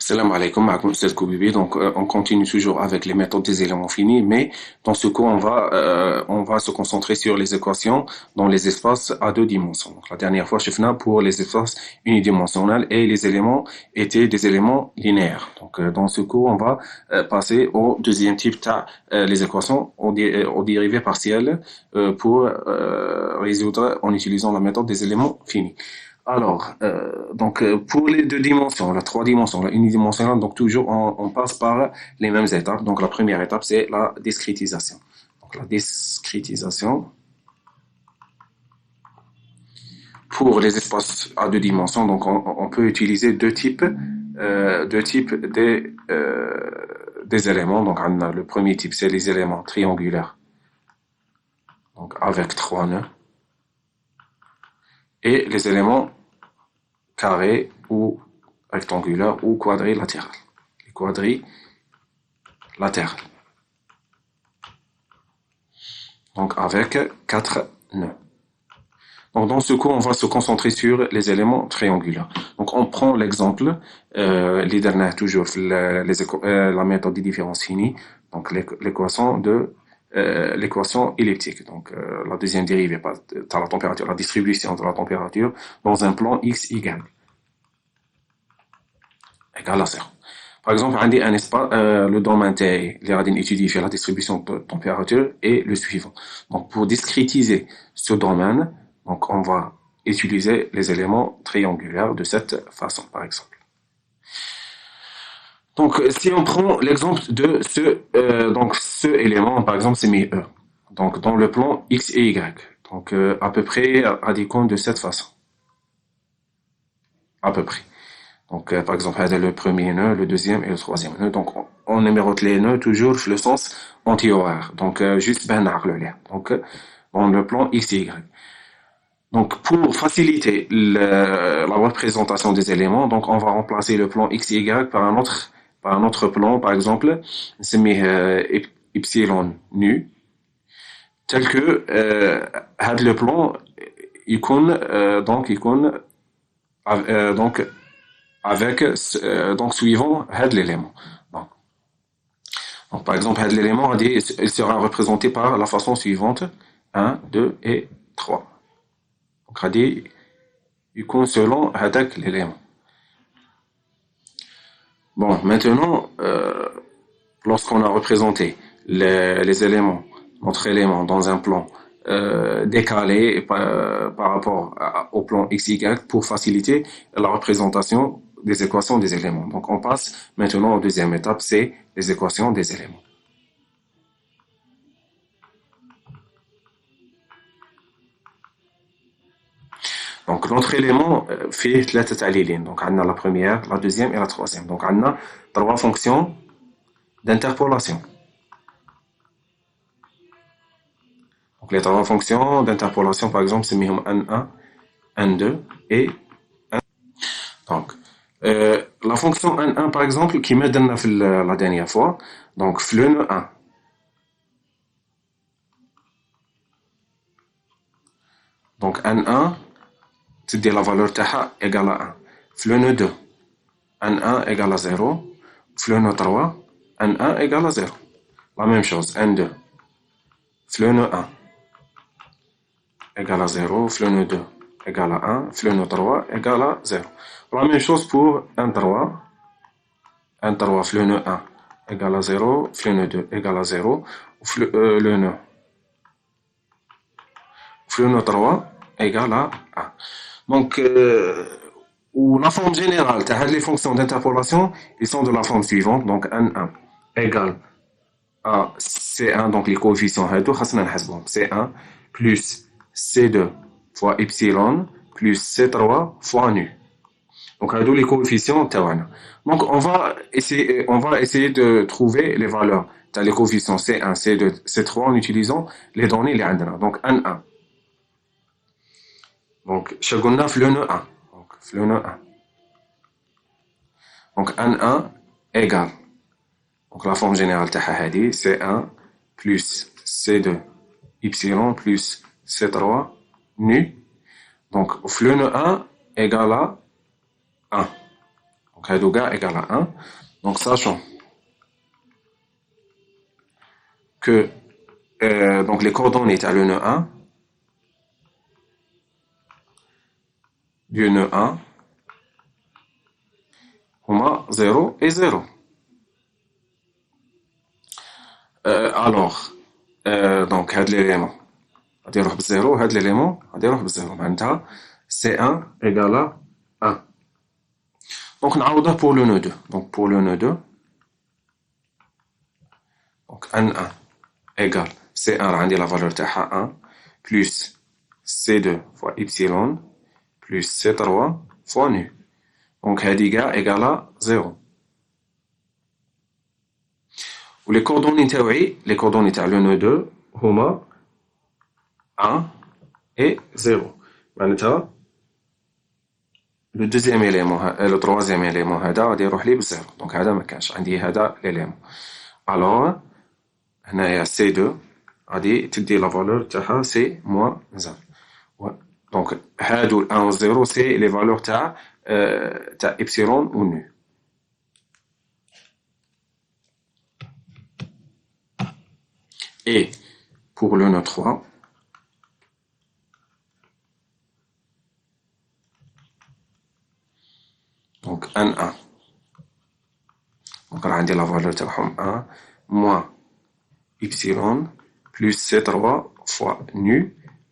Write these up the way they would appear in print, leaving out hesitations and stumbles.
Salam alaikum, معكم أستاذ كوبيبي. Donc, on continue toujours avec les méthodes des éléments finis, mais dans ce cours, on va se concentrer sur les équations dans les espaces à deux dimensions. Donc, la dernière fois, je faisais pour les espaces unidimensionnels et les éléments étaient des éléments linéaires. Donc, dans ce cours, on va passer au deuxième type, les équations aux dérivées partielles pour résoudre en utilisant la méthode des éléments finis. Alors, pour les deux dimensions, la trois dimensions, la unidimensionnelle, donc toujours on passe par les mêmes étapes. Donc la première étape, c'est la discrétisation. Donc la discrétisation pour les espaces à deux dimensions, donc on peut utiliser deux types des éléments. Donc le premier type, c'est les éléments triangulaires, donc avec trois nœuds, et les éléments carré ou rectangulaire ou quadrilatéral. Les quadrilatérales. Donc avec quatre nœuds. Donc dans ce cours, on va se concentrer sur les éléments triangulaires. Donc on prend l'exemple, les derniers toujours la méthode des différences finies, donc l'équation elliptique. Donc la deuxième dérivée de la température, la distribution de la température dans un plan x égale à 0. Par exemple, un espace, le domaine les étudier la distribution de température est le suivant. Donc pour discrétiser ce domaine, donc on va utiliser les éléments triangulaires de cette façon, par exemple. Donc si on prend l'exemple de ce élément, par exemple, c'est mes E. Donc dans le plan x et y. Donc à peu près radicaux de cette façon. À peu près. Donc, par exemple, le premier nœud, le deuxième et le troisième nœud. Donc, on numérote les nœuds toujours dans le sens anti-horaire. Donc, juste ben le lien. Donc, dans le plan X et Y. Donc, pour faciliter la représentation des éléments, donc, on va remplacer le plan X et Y par un autre plan, par exemple, c'est epsilon nu, tel que, le plan, avec suivant l'élément. Donc par exemple l'élément il sera représenté par la façon suivante 1, 2 et 3. Donc selon l'élément. Bon, maintenant lorsqu'on a représenté les éléments, notre élément dans un plan décalé par rapport au plan XY pour faciliter la représentation des équations des éléments. Donc on passe maintenant aux deuxième étape, c'est les équations des éléments. Donc notre élément fait trois lignes. Donc on a la première, la deuxième et la troisième. Donc on a trois fonctions d'interpolation. Donc les trois fonctions d'interpolation, par exemple, c'est N1, N2 et N. Donc la fonction N1, par exemple, qui m'a donné la dernière fois, donc le nœud 1. Donc N1, c'est la valeur taha égale à 1. Le nœud 2, N1 égale à 0. Le nœud 3, N1 égale à 0. La même chose, N2. Le nœud 1 égale à 0. Le nœud 2 égale à 1. Le nœud 3 égale à 0. La même chose pour N3. N3, le nœud 1 égale à 0. Le nœud 2 égale à 0. Le nœud 3 égale à 1. Donc, la forme générale, les fonctions d'interpolation, ils sont de la forme suivante. Donc, N1 égale à C1, donc les coefficients, C1 plus C2 fois epsilon plus C3 fois nu. Donc, les coefficients, donc on va essayer de trouver les valeurs les coefficients C1, C2, C3 en utilisant les données les عندنا. Donc N1. Donc شغلنا في le nœud 1. Donc le nœud 1. Donc N1 égale. Donc la forme générale تاعها C1 plus C2 epsilon plus C3 nu. Donc le nœud 1 égale à 1. Donc Donc, Hadoga égale à 1. Donc, sachant que donc les coordonnées à le nœud 1 du nœud 1 هما 0 et 0. Alors, donc, هاد l'élément غادي يروح بزيرو هاد l'élément غادي يروح بزيرو معناتها C1 égale à 1. Donc, نعوضه pour le nœud 2. Donc, pour le nœud 2, donc N1 égale C1 راه عندي la valeur تاعها 1 plus C2 fois epsilon plus C3 fois nu. Donc, هادي كاع égale à 0. و les coordonnées تاوعي les coordonnées تاع le nœud 2 هما 1 et 0. معناتها le deuxième élément le troisième élément هذا غادي يروح لي بزيرو. دونك هذا ما كانش عندي هذا l'élément. alors هنايا C2 غادي تدي la valeur تاعها C moins 1. دونك هادو 1 و 0 سي لي فالور تاع epsilon ou nu. Et pour le nœud 3, donc N1. Donc, on a la valeur de 1 moins epsilon plus C3 fois nu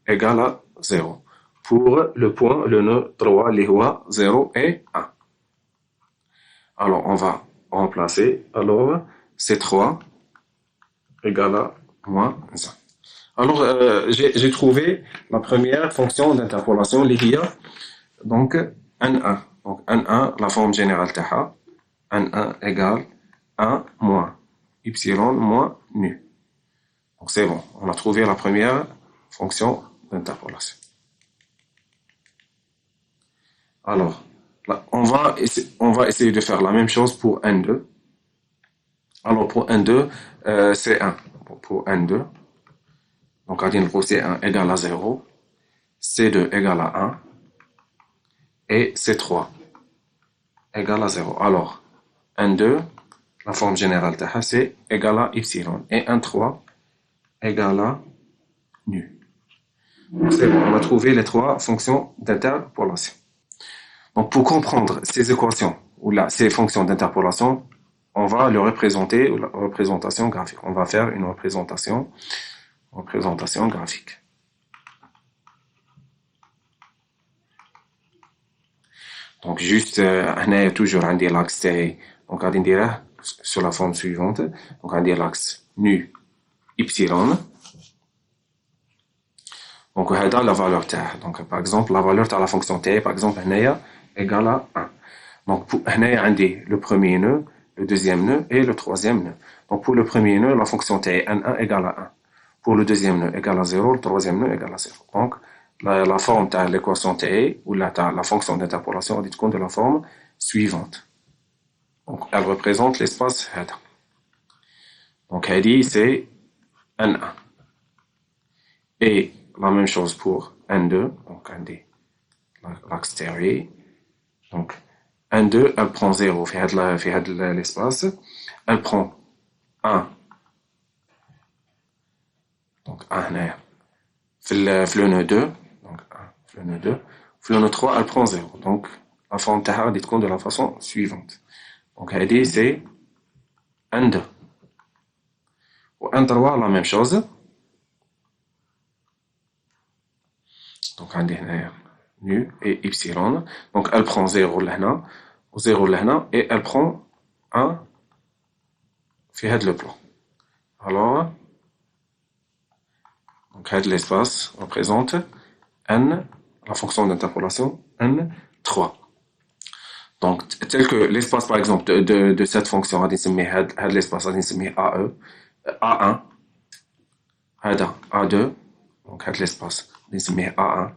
égale à 0. Pour le point, le nœud 3, les rois 0 et 1. Alors, on va remplacer. Alors, C3 égale à moins 1. Alors, j'ai trouvé la première fonction d'interpolation, l'IA, donc N1. Donc, N1, la forme générale taha, N1 égale 1 moins epsilon moins nu. Donc, c'est bon. On a trouvé la première fonction d'interpolation. Alors, là, on va essayer de faire la même chose pour N2. Alors, pour N2, c'est 1. Pour N2, donc, C1 égale à 0, C2 égale à 1, et C3 égale à 0. Alors, N2, la forme générale de c'est égale à epsilon, et N3 égale à nu. C'est bon, on a trouvé les trois fonctions d'interpolation. Donc, pour comprendre ces équations, ou là, ces fonctions d'interpolation, on va le représenter, ou la représentation graphique. On va faire une représentation graphique. Donc, juste, on a toujours l'axe T. Donc, on va sur la forme suivante. Donc, on a l'axe nu epsilon. Donc, on a la valeur T. Donc, par exemple, la valeur de la fonction T, par exemple, on est égale à 1. Donc, on a le premier nœud, le deuxième nœud et le troisième nœud. Donc, pour le premier nœud, la fonction T est N1 égale à 1. Pour le deuxième nœud égale à 0, le troisième nœud égale à 0. Donc, la forme de l'équation T ou la fonction d'interpolation est de la forme suivante. Donc, elle représente l'espace HEDA. Donc, HEDI, c'est N1. Et la même chose pour N2, donc l'axe T. Donc, N2, elle prend 0 fait l'espace. Elle prend 1. Donc, 1 le nœud 2. Donc, 1 le nœud 2. Le nœud 3, elle prend 0. Donc, la forme Taha dit compte de la façon suivante. Donc, Hadi, c'est N2. Ou N3, la même chose. Donc, on a nu et epsilon. Donc, elle prend 0 là, ou 0 là, et elle prend 1 fait le plan. Alors, donc, l'espace représente N, la fonction d'interpolation N3. Donc, tel que l'espace, par exemple, de cette fonction, on a l'espace, on a AE, A1, A2, donc l'espace, on a A1,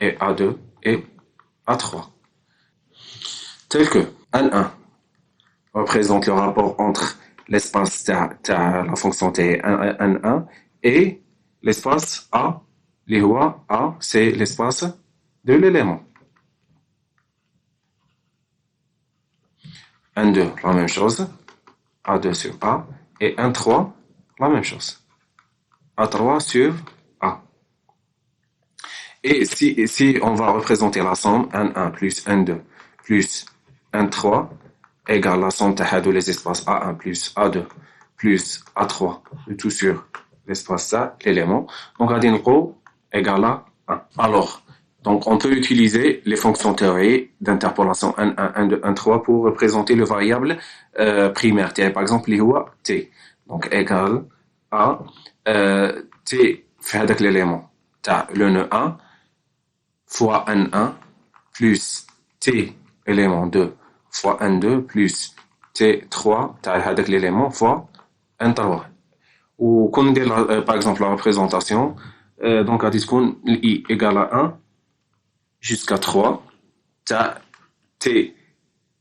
et A2, et A3. Tel que N1 représente le rapport entre l'espace la fonction T N1 et l'espace A, les rois A, c'est l'espace de l'élément. N2, la même chose. A2 sur A. Et N3, la même chose. A3 sur A. Et si on va représenter la somme N1 plus N2 plus N3 égale la somme de les espaces A1 plus A2 plus A3, le tout sur l'espace ça, l'élément. Donc, A égale à 1. Alors, donc on peut utiliser les fonctions théoriques d'interpolation N1, N2, N3 pour représenter le variable primaire. Par exemple, T. Donc, égale à T fait avec l'élément. Le nœud 1 fois N1 plus T élément 2 fois N2 plus T3 avec l'élément fois N3. Ou qu'on par exemple la représentation, donc à discours I égale à 1 jusqu'à 3, T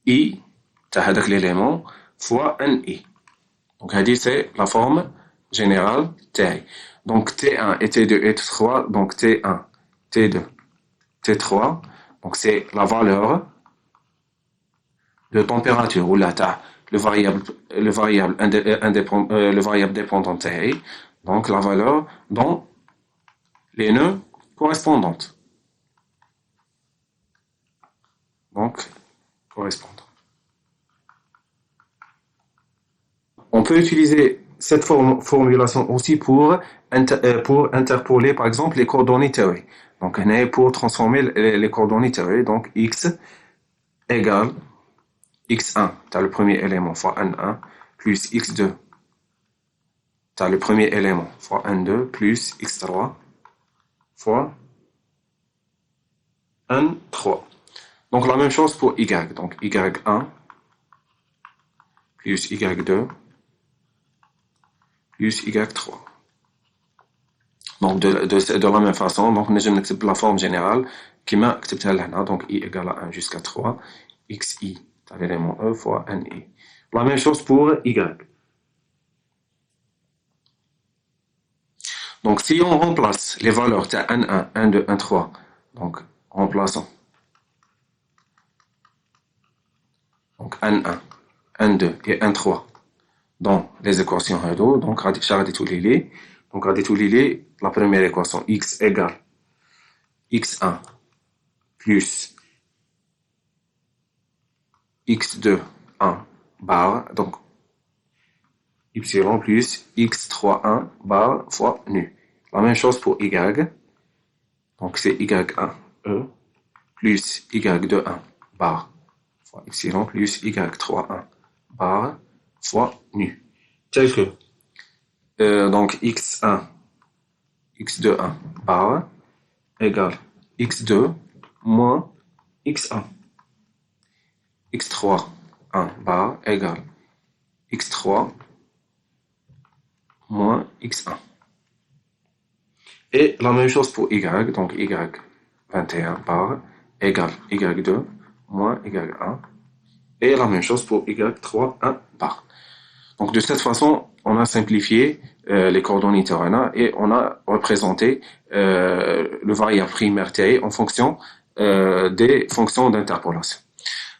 I avec l'élément fois NI. Donc c'est la forme générale T. Donc T1 et T2 et T3, donc T1, T2, T3, donc c'est la valeur de température ou la le variable dépendant T, donc la valeur dans les nœuds correspondantes. Donc, correspondant. On peut utiliser cette formulation aussi pour interpoler, par exemple, les coordonnées théoriques. Donc, pour transformer les coordonnées théoriques, donc x égale x1, tu as le premier élément fois n1, plus x2, tu as le premier élément fois n2, plus x3 fois n3. Donc, la même chose pour y. Donc, y1 plus y2 plus y3. Donc, de la même façon, donc, nous avons la forme générale qui m'a accepté là. Donc, i égale à 1 jusqu'à 3, xi, tu as l'élément e fois ni. La même chose pour y. Donc, si on remplace les valeurs de n1, n2, n3, donc, remplaçons. Donc, n1, n2 et n3 dans les équations Hado, donc, donc, la première équation, x égale x1 plus x2, 1 bar, donc, y plus x3, 1 bar fois nu. La même chose pour y. Donc, c'est y1, e, plus y2, 1 bar fois y plus y3, 1 bar fois nu. Tel que, donc, x1, x2, 1 bar égale x2 moins x1. x3, 1 bar égale x3 moins x1. Et la même chose pour y, donc y21 bar égale y2 moins y1. Et la même chose pour y3, 1 bar. Donc de cette façon, on a simplifié les coordonnées terrain et on a représenté le variable primaire T en fonction des fonctions d'interpolation.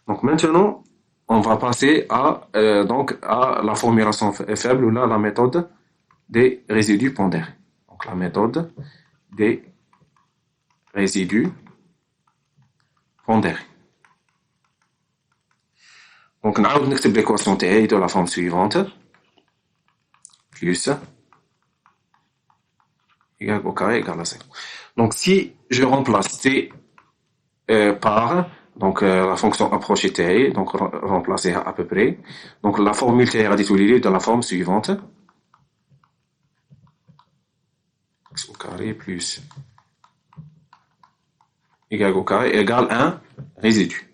Donc maintenant, on va passer à la formulation faible ou là la méthode des résidus pondérés. Donc la méthode des résidus pondérés. Donc on va écrire l'équation T de la forme suivante. Plus y au carré égale à 0. Donc si je remplace T par donc la fonction approchée T, donc remplacer à peu près. Donc la formule T radicule de la forme suivante. X au carré plus y au carré égale 1 résidu.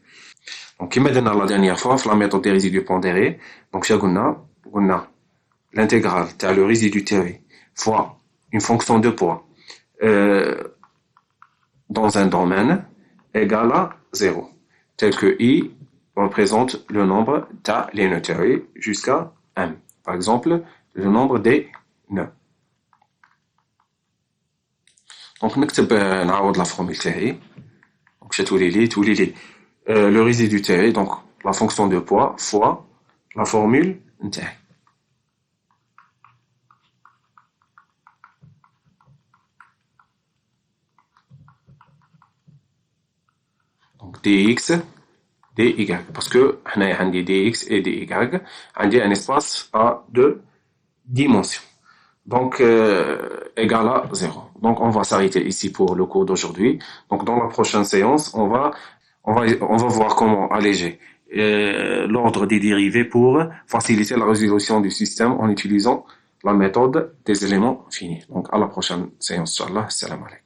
Donc, comme on a dit la dernière fois, la méthode des résidus pondérés, donc, on a l'intégrale, tu as le résidu T fois une fonction de poids dans un domaine égale à 0, tel que I représente le nombre de les nœuds T jusqu'à M. Par exemple, le nombre des nœuds. Donc, نكتب نعوض la formule T. Donc, j'ai tous les le résidu T, donc la fonction de poids fois la formule نتاعي. Donc dx dy, parce que هنايا عندي dx et dy عندي un espace à deux dimensions. Donc égal à 0. Donc on va s'arrêter ici pour le cours d'aujourd'hui. Donc dans la prochaine séance, on va voir comment alléger l'ordre des dérivés pour faciliter la résolution du système en utilisant la méthode des éléments finis. Donc à la prochaine séance, Inch'Allah. Salam alaikum.